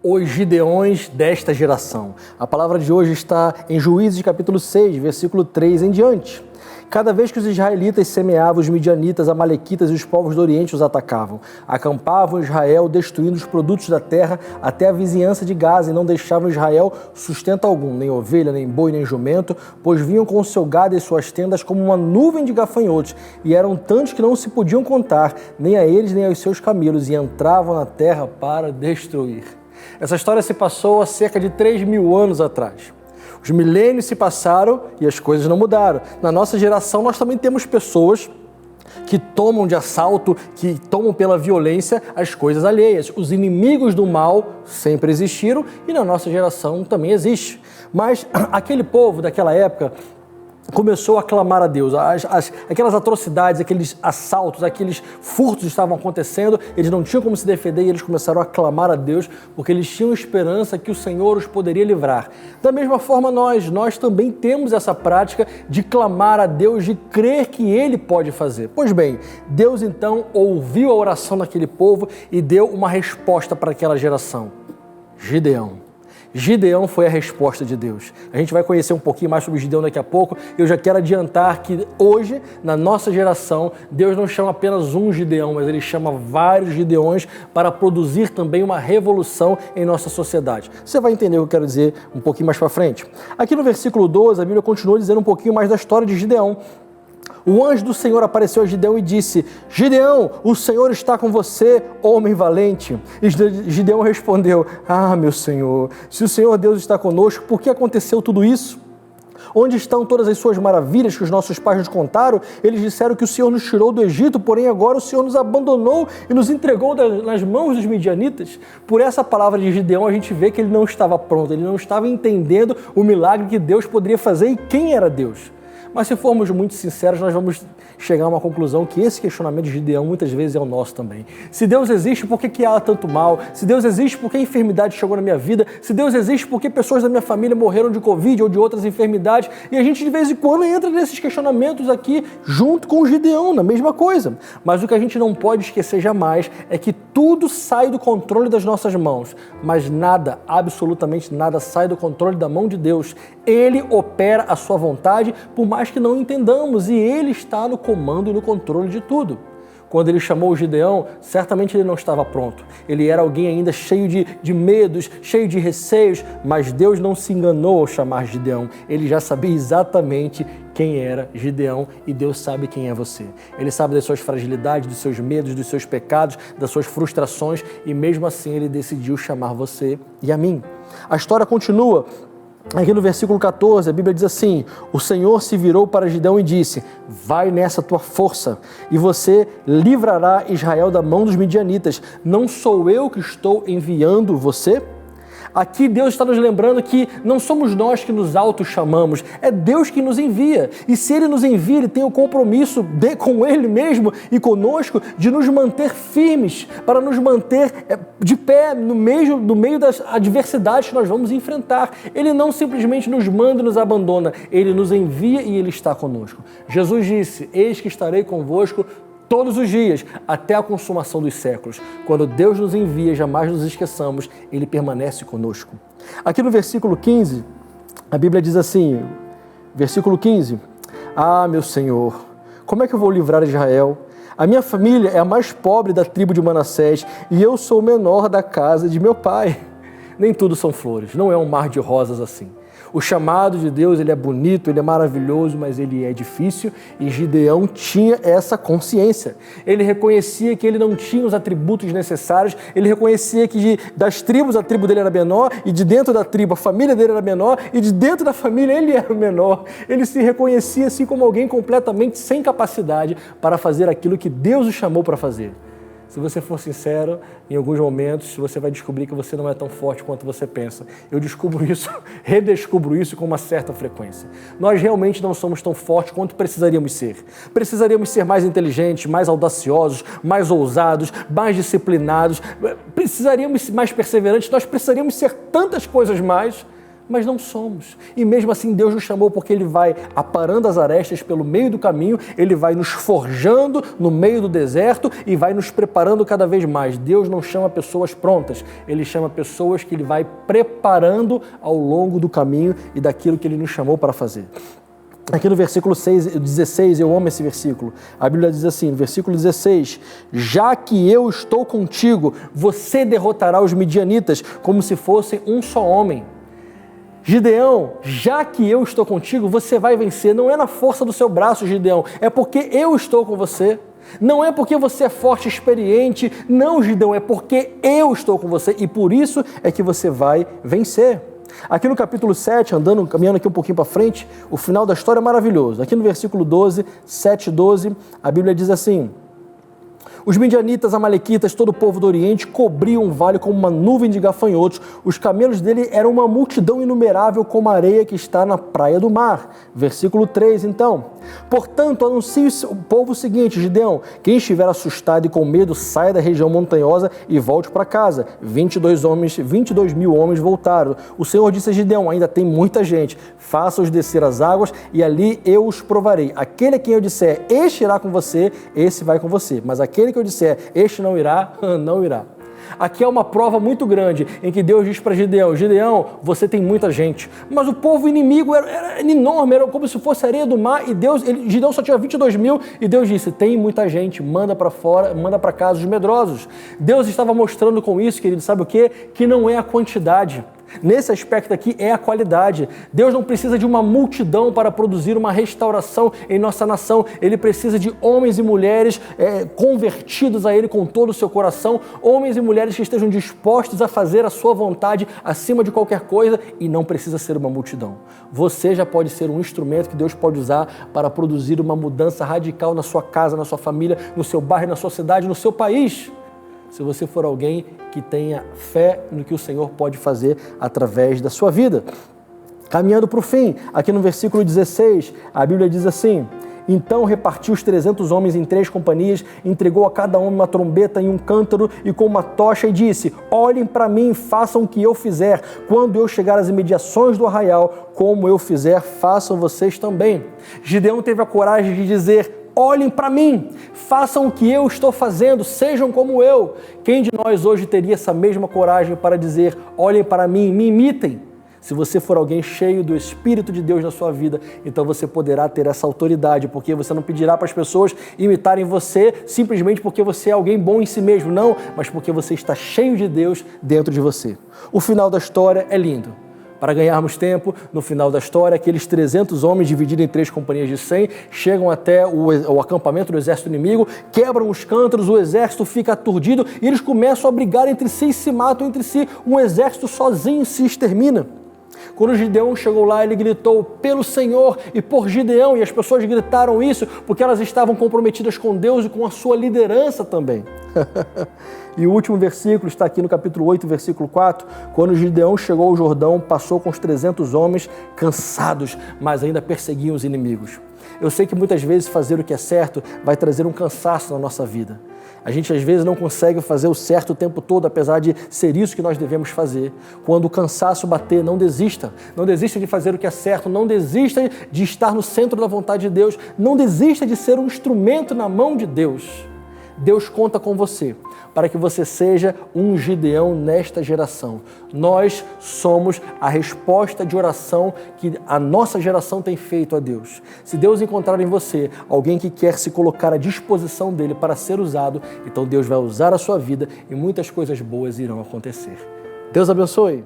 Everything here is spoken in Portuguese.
Os Gideões desta geração. A palavra de hoje está em Juízes capítulo 6, versículo 3 em diante. Cada vez que os israelitas semeavam, os midianitas, amalequitas e os povos do Oriente os atacavam. Acampavam Israel, destruindo os produtos da terra até a vizinhança de Gaza, e não deixavam Israel sustento algum, nem ovelha, nem boi, nem jumento, pois vinham com o seu gado e suas tendas como uma nuvem de gafanhotos, e eram tantos que não se podiam contar, nem a eles nem aos seus camelos, e entravam na terra para destruir. Essa história se passou há cerca de 3.000 anos atrás. Os milênios se passaram e as coisas não mudaram. Na nossa geração, nós também temos pessoas que tomam de assalto, que tomam pela violência as coisas alheias. Os inimigos do mal sempre existiram e na nossa geração também existe. Mas aquele povo daquela época começou a clamar a Deus. Aquelas atrocidades, aqueles assaltos, aqueles furtos estavam acontecendo, eles não tinham como se defender e eles começaram a clamar a Deus porque eles tinham esperança que o Senhor os poderia livrar. Da mesma forma nós também temos essa prática de clamar a Deus, de crer que Ele pode fazer. Pois bem, Deus então ouviu a oração daquele povo e deu uma resposta para aquela geração. Gideão foi a resposta de Deus. A gente vai conhecer um pouquinho mais sobre Gideão daqui a pouco. Eu já quero adiantar que hoje, na nossa geração, Deus não chama apenas um Gideão, mas Ele chama vários Gideões para produzir também uma revolução em nossa sociedade. Você vai entender o que eu quero dizer um pouquinho mais para frente. Aqui no versículo 12, a Bíblia continua dizendo um pouquinho mais da história de Gideão. O anjo do Senhor apareceu a Gideão e disse: Gideão, o Senhor está com você, homem valente. E Gideão respondeu: meu Senhor, se o Senhor Deus está conosco, por que aconteceu tudo isso? Onde estão todas as suas maravilhas que os nossos pais nos contaram? Eles disseram que o Senhor nos tirou do Egito, porém agora o Senhor nos abandonou e nos entregou nas mãos dos midianitas. Por essa palavra de Gideão, a gente vê que ele não estava pronto, ele não estava entendendo o milagre que Deus poderia fazer e quem era Deus. Mas se formos muito sinceros, nós vamos chegar a uma conclusão que esse questionamento de Gideão muitas vezes é o nosso também. Se Deus existe, por que há tanto mal? Se Deus existe, por que a enfermidade chegou na minha vida? Se Deus existe, por que pessoas da minha família morreram de Covid ou de outras enfermidades? E a gente de vez em quando entra nesses questionamentos aqui junto com o Gideão, na mesma coisa. Mas o que a gente não pode esquecer jamais é que tudo sai do controle das nossas mãos, mas nada, absolutamente nada sai do controle da mão de Deus. Ele opera a sua vontade, por mais que não entendamos, e Ele está no comando e no controle de tudo. Quando Ele chamou o Gideão, certamente ele não estava pronto. Ele era alguém ainda cheio de medos, cheio de receios, mas Deus não se enganou ao chamar Gideão. Ele já sabia exatamente quem era Gideão e Deus sabe quem é você. Ele sabe das suas fragilidades, dos seus medos, dos seus pecados, das suas frustrações e mesmo assim Ele decidiu chamar você e a mim. A história continua. Aqui no versículo 14, a Bíblia diz assim: o Senhor se virou para Gideão e disse: vai nessa tua força e você livrará Israel da mão dos midianitas. Não sou eu que estou enviando você? Aqui Deus está nos lembrando que não somos nós que nos auto-chamamos, é Deus que nos envia. E se Ele nos envia, Ele tem o compromisso com Ele mesmo e conosco de nos manter firmes, para nos manter de pé no meio das adversidades que nós vamos enfrentar. Ele não simplesmente nos manda e nos abandona, Ele nos envia e Ele está conosco. Jesus disse: eis que estarei convosco todos os dias, até a consumação dos séculos. Quando Deus nos envia, jamais nos esqueçamos, Ele permanece conosco. Aqui no versículo 15, a Bíblia diz assim, versículo 15, meu Senhor, como é que eu vou livrar Israel? A minha família é a mais pobre da tribo de Manassés e eu sou o menor da casa de meu pai. Nem tudo são flores, não é um mar de rosas assim. O chamado de Deus, ele é bonito, ele é maravilhoso, mas ele é difícil e Gideão tinha essa consciência. Ele reconhecia que ele não tinha os atributos necessários, ele reconhecia que das tribos a tribo dele era menor e de dentro da tribo a família dele era menor e de dentro da família ele era o menor. Ele se reconhecia assim como alguém completamente sem capacidade para fazer aquilo que Deus o chamou para fazer. Se você for sincero, em alguns momentos você vai descobrir que você não é tão forte quanto você pensa. Eu descubro isso, redescubro isso com uma certa frequência. Nós realmente não somos tão fortes quanto precisaríamos ser. Precisaríamos ser mais inteligentes, mais audaciosos, mais ousados, mais disciplinados. Precisaríamos ser mais perseverantes. Nós precisaríamos ser tantas coisas mais, mas não somos. E mesmo assim Deus nos chamou porque Ele vai aparando as arestas pelo meio do caminho, Ele vai nos forjando no meio do deserto e vai nos preparando cada vez mais. Deus não chama pessoas prontas, Ele chama pessoas que Ele vai preparando ao longo do caminho e daquilo que Ele nos chamou para fazer. Aqui no versículo 16, eu amo esse versículo. A Bíblia diz assim, no versículo 16: já que eu estou contigo, você derrotará os midianitas como se fossem um só homem. Gideão, já que eu estou contigo, você vai vencer. Não é na força do seu braço, Gideão, é porque eu estou com você. Não é porque você é forte e experiente, não, Gideão, é porque eu estou com você e por isso é que você vai vencer. Aqui no capítulo 7, caminhando aqui um pouquinho para frente, o final da história é maravilhoso. Aqui no versículo 12, 7 e 12, a Bíblia diz assim: os midianitas, amalequitas, todo o povo do Oriente cobriam o vale como uma nuvem de gafanhotos. Os camelos dele eram uma multidão inumerável como a areia que está na praia do mar. Versículo 3, então. Portanto, anuncie o povo o seguinte: Gideão, quem estiver assustado e com medo, saia da região montanhosa e volte para casa. 22 mil homens voltaram. O Senhor disse a Gideão: ainda tem muita gente, faça-os descer as águas e ali eu os provarei. Aquele a quem eu disser, este irá com você, esse vai com você. Mas aquele que eu disser, este não irá, não irá. Aqui é uma prova muito grande em que Deus diz para Gideão: Gideão, você tem muita gente, mas o povo inimigo era enorme, era como se fosse areia do mar e Gideão só tinha 22 mil e Deus disse: tem muita gente, manda para fora, manda para casa os medrosos. Deus estava mostrando com isso, querido, sabe o quê? Que não é a quantidade. Nesse aspecto aqui é a qualidade. Deus não precisa de uma multidão para produzir uma restauração em nossa nação. Ele precisa de homens e mulheres convertidos a Ele com todo o seu coração, homens e mulheres que estejam dispostos a fazer a sua vontade acima de qualquer coisa, e não precisa ser uma multidão. Você já pode ser um instrumento que Deus pode usar para produzir uma mudança radical na sua casa, na sua família, no seu bairro, na sua cidade, no seu país. Se você for alguém que tenha fé no que o Senhor pode fazer através da sua vida. Caminhando para o fim, aqui no versículo 16, a Bíblia diz assim: então repartiu os 300 homens em 3 companhias, entregou a cada homem uma trombeta e um cântaro e com uma tocha e disse: olhem para mim, façam o que eu fizer. Quando eu chegar às imediações do arraial, como eu fizer, façam vocês também. Gideão teve a coragem de dizer: olhem para mim, façam o que eu estou fazendo, sejam como eu. Quem de nós hoje teria essa mesma coragem para dizer: olhem para mim, me imitem? Se você for alguém cheio do Espírito de Deus na sua vida, então você poderá ter essa autoridade, porque você não pedirá para as pessoas imitarem você simplesmente porque você é alguém bom em si mesmo, não, mas porque você está cheio de Deus dentro de você. O final da história é lindo. Para ganharmos tempo, no final da história, aqueles 300 homens divididos em 3 companhias de 100 chegam até o acampamento do exército inimigo, quebram os cântaros, o exército fica aturdido e eles começam a brigar entre si e se matam entre si. Um exército sozinho se extermina. Quando Gideão chegou lá, ele gritou: pelo Senhor e por Gideão, e as pessoas gritaram isso porque elas estavam comprometidas com Deus e com a sua liderança também. E o último versículo está aqui no capítulo 8, versículo 4, quando Gideão chegou ao Jordão, passou com os 300 homens cansados, mas ainda perseguiam os inimigos. Eu sei que muitas vezes fazer o que é certo vai trazer um cansaço na nossa vida. A gente às vezes não consegue fazer o certo o tempo todo, apesar de ser isso que nós devemos fazer. Quando o cansaço bater, não desista. Não desista de fazer o que é certo, não desista de estar no centro da vontade de Deus, não desista de ser um instrumento na mão de Deus. Deus conta com você para que você seja um Gideão nesta geração. Nós somos a resposta de oração que a nossa geração tem feito a Deus. Se Deus encontrar em você alguém que quer se colocar à disposição dele para ser usado, então Deus vai usar a sua vida e muitas coisas boas irão acontecer. Deus abençoe.